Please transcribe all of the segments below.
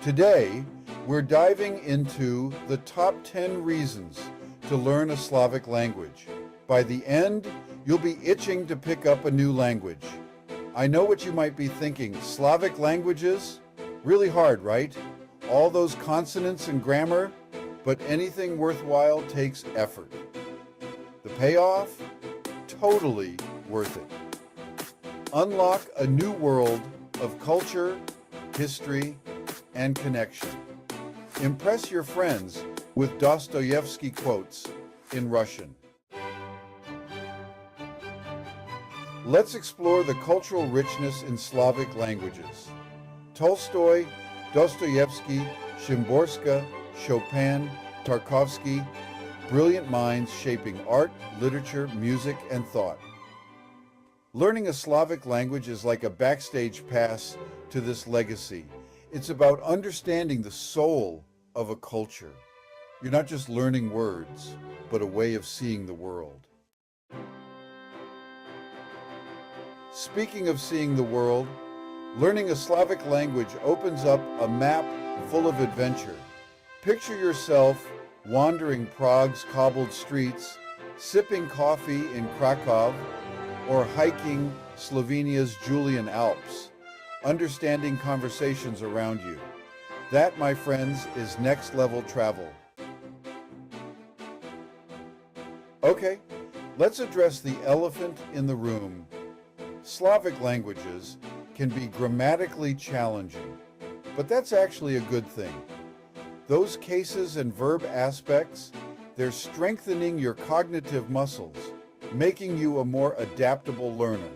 Today, we're diving into the top 10 reasons to learn a Slavic language. By the end, you'll be itching to pick up a new language. I know what you might be thinking, Slavic languages? Really hard, right? All those consonants and grammar? But anything worthwhile takes effort. The payoff? Totally worth it. Unlock a new world of culture, history, and connection. Impress your friends with Dostoevsky quotes in Russian. Let's explore the cultural richness in Slavic languages. Tolstoy, Dostoevsky, Szymborska, Chopin, Tarkovsky, brilliant minds shaping art, literature, music, and thought. Learning a Slavic language is like a backstage pass to this legacy. It's about understanding the soul of a culture. You're not just learning words, but a way of seeing the world. Speaking of seeing the world, learning a Slavic language opens up a map full of adventure. Picture yourself wandering Prague's cobbled streets, sipping coffee in Krakow, or hiking Slovenia's Julian Alps, understanding conversations around you. That, my friends, is next level travel. Okay, let's address the elephant in the room. Slavic languages can be grammatically challenging, but that's actually a good thing. Those cases and verb aspects, they're strengthening your cognitive muscles, making you a more adaptable learner.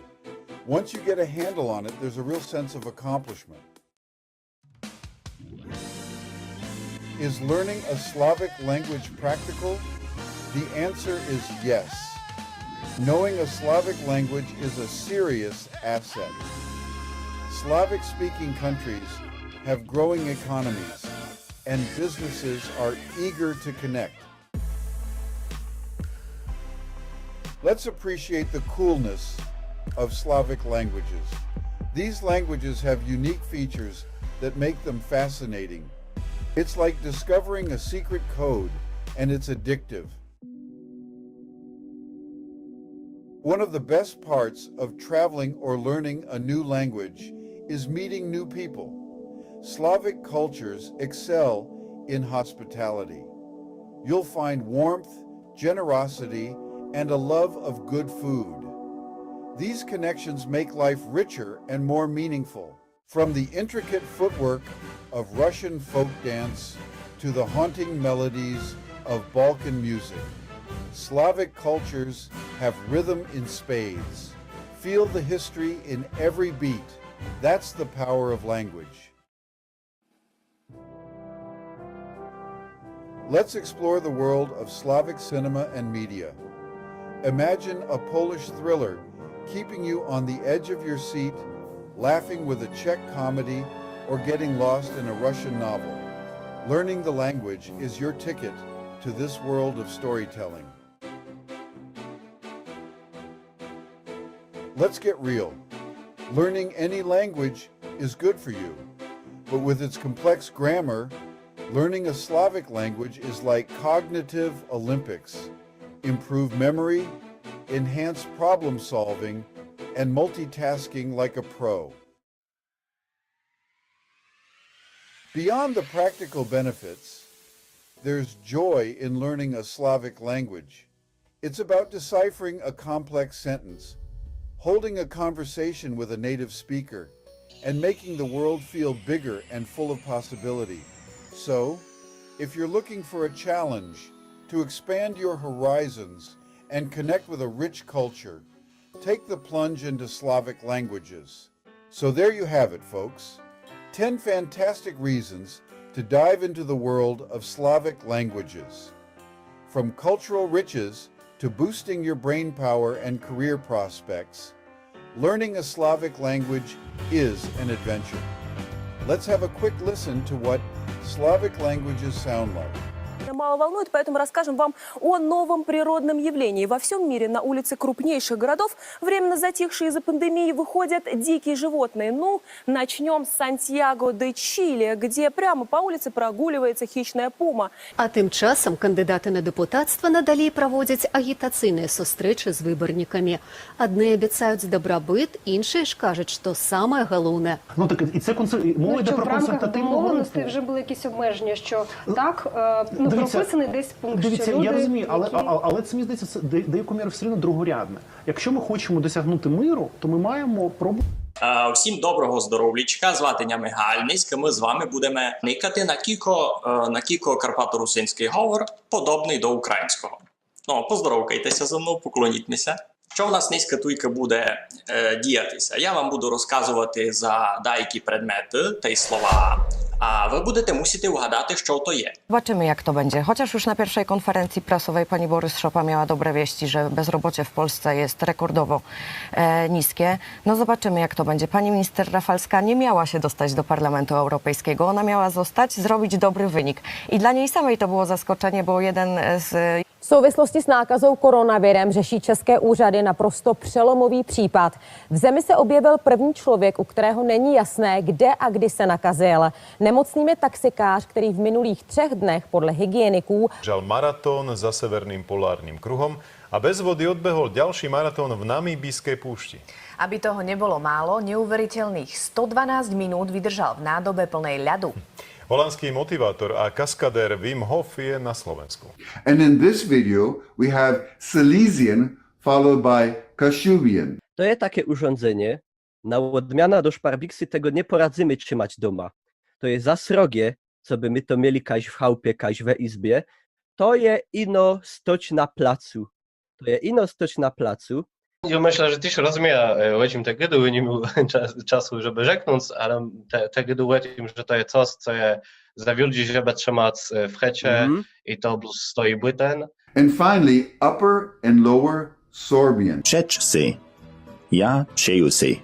Once you get a handle on it, there's a real sense of accomplishment. Is learning a Slavic language practical? The answer is yes. Knowing a Slavic language is a serious asset. Slavic-speaking countries have growing economies, and businesses are eager to connect. Let's appreciate the coolness of Slavic languages. These languages have unique features that make them fascinating. It's like discovering a secret code, and it's addictive. One of the best parts of traveling or learning a new language is meeting new people. Slavic cultures excel in hospitality. You'll find warmth, generosity, and a love of good food. These connections make life richer and more meaningful. From the intricate footwork of Russian folk dance to the haunting melodies of Balkan music, Slavic cultures have rhythm in spades. Feel the history in every beat. That's the power of language. Let's explore the world of Slavic cinema and media. Imagine a Polish thriller keeping you on the edge of your seat, laughing with a Czech comedy, or getting lost in a Russian novel. Learning the language is your ticket to this world of storytelling. Let's get real. Learning any language is good for you, but with its complex grammar, learning a Slavic language is like cognitive Olympics. Improve memory, enhance problem solving, and multitasking like a pro. Beyond the practical benefits, there's joy in learning a Slavic language. It's about deciphering a complex sentence, holding a conversation with a native speaker, and making the world feel bigger and full of possibility. So, if you're looking for a challenge to expand your horizons and connect with a rich culture, take the plunge into Slavic languages. So there you have it, folks. 10 fantastic reasons to dive into the world of Slavic languages. From cultural riches to boosting your brain power and career prospects, learning a Slavic language is an adventure. Let's have a quick listen to what Slavic languages sound like. Мало волнует, поэтому расскажем вам о новом природном явлении. Во всем мире на улицы крупнейших городов, временно затихшие из-за пандемии, выходят дикие животные. Ну, начнем с Сантьяго-де-Чили, где прямо по улице прогуливается хищная пума. А тим часом кандидати на депутатство надалі проводять агітаційні зустрічі з виборниками. Одні обіцяють добробит, інші ж кажуть, що саме головне. Ну так і це мова йде про консультативну групу. Вже були якісь обмеження, що так, прописаний десь пункт, дивіться, що люди, я розумію, але це, мені здається, це деякою мірою все одно другорядне. Якщо ми хочемо досягнути миру, то ми маємо пробувати. Всім доброго здоров'ячка, звати Нями Гальницька. Ми з вами будемо никати на кіко карпато-русинський говор, подобний до українського. Ну, поздоровкайтеся зі мною, поклоніть-мися. Що в нас низька туйка буде діятися? Я вам буду розказувати за деякі предмети та й слова, a wy będziecie musieli ugadać, co to jest. Zobaczymy, jak to będzie. Chociaż już na pierwszej konferencji prasowej pani Borys Szopa miała dobre wieści, że bezrobocie w Polsce jest rekordowo niskie. No zobaczymy, jak to będzie. Pani minister Rafalska nie miała się dostać do Parlamentu Europejskiego. Ona miała zostać, zrobić dobry wynik. I dla niej samej to było zaskoczenie, bo jeden z... V souvislosti s nákazou koronavirem řeší české úřady naprosto přelomový případ. V zemi se objevil první člověk, u kterého není jasné, kde a kdy se nakazil. Nemocným je taxikář, který v minulých 3 dnech podle hygieniků žal maratón za severným polárnym kruhom a bez vody odbehol ďalší maratón v Namíbijskej púšti. Aby toho nebolo málo, neuveriteľných 112 minút vydržal v nádobe plnej ľadu. Holandský motivátor a kaskadér Wim Hof je na Slovensku. And in this video, we have Silesian followed by Kashubian. To je takie urządzenie, na odmiana do szparbiksy tego nie poradzimy trzymać doma. To jest za srogie, co by my to mieli kaś w chałupie, kaś we izbie. To je ino stoć na placu. To je ino stoć na placu. Ja myślę, że też rozumie o czym te gydu, nie miał czasu, żeby rzeknąć, ale te gydu o tym, że to jest coś, co je zawiódzi, żeby trzymać w hecie i to plus stoi byten. And finally, Upper and Lower Sorbian. Přeč si. Ja přeju si.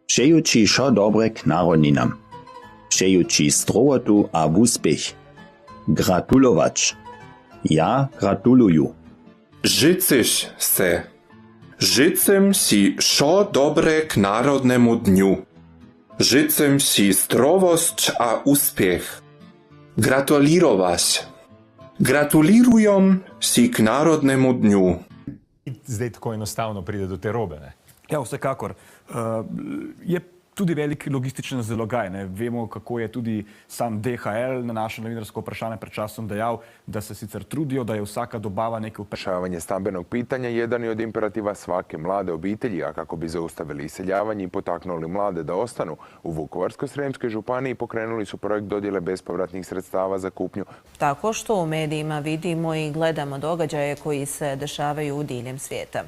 Přeju ci šo dobre k narodninam. Přeju ci zdrowotu a úspěch. Gratulować. Ja gratuluju. Życzysz se. Życzę si šo dobre k Narodnemu dniu. Życzę si zdrowość a úspěch. Gratulirować. Gratulujem si k Narodnemu dniu. Zdaj tako enostavno pride do te robe, ne? Ja, vsekakor. Je tudi velik logističen zalogaj, ne? Vemo, kako je tudi sam DHL na naše novinarsko vprašanje pred časom dejal, da se sicer trudijo, da je vsaka dobava nekaj Rješavanje stambenog pitanja jedan je od imperativa svake mlade obitelji, a kako bi zaustavili iseljavanje i potaknuli mlade da ostanu, u Vukovarsko-srijemskoj županiji pokrenuli su projekt dodjele bespovratnih sredstava za kupnju. Tako što u medijima vidimo i gledamo događaje koji se dešavaju diljem svijeta.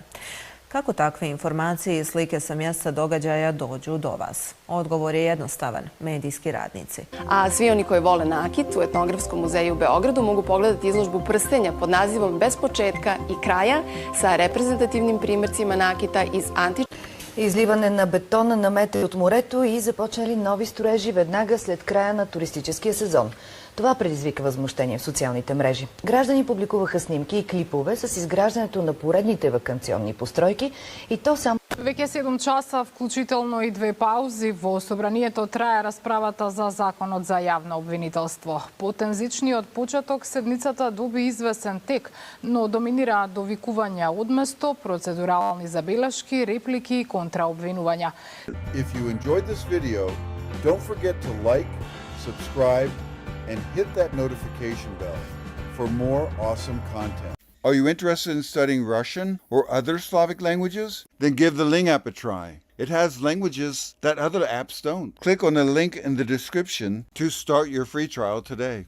Kako takve informacije i slike sa mjesta događaja dođu do vas? Odgovor je jednostavan, medijski radnici. A svi oni koji vole nakit u Etnografskom muzeju u Beogradu mogu pogledati izložbu prstenja pod nazivom Bez početka i kraja sa reprezentativnim primjercima nakita iz antične. Изливане на бетона на метри от морето и започнали нови строежи веднага след края на туристическия сезон. Това предизвика възмущение в социалните мрежи. Граждани публикуваха снимки и клипове с изграждането на поредните ваканционни постройки и то само... Веќе 7 часа, вклучително и 2 паузи, во собранието трае расправата за законот за јавно обвинителство. По тензичниот почеток седницата доби извесен тек, но доминира довикувања одместо, процедурални забелешки, реплики и контраобвинувања. If you enjoyed this video, don't forget to like, subscribe, and hit that notification bell for more awesome content. Are you interested in studying Russian or other Slavic languages? Then give the Ling app a try. It has languages that other apps don't. Click on the link in the description to start your free trial today.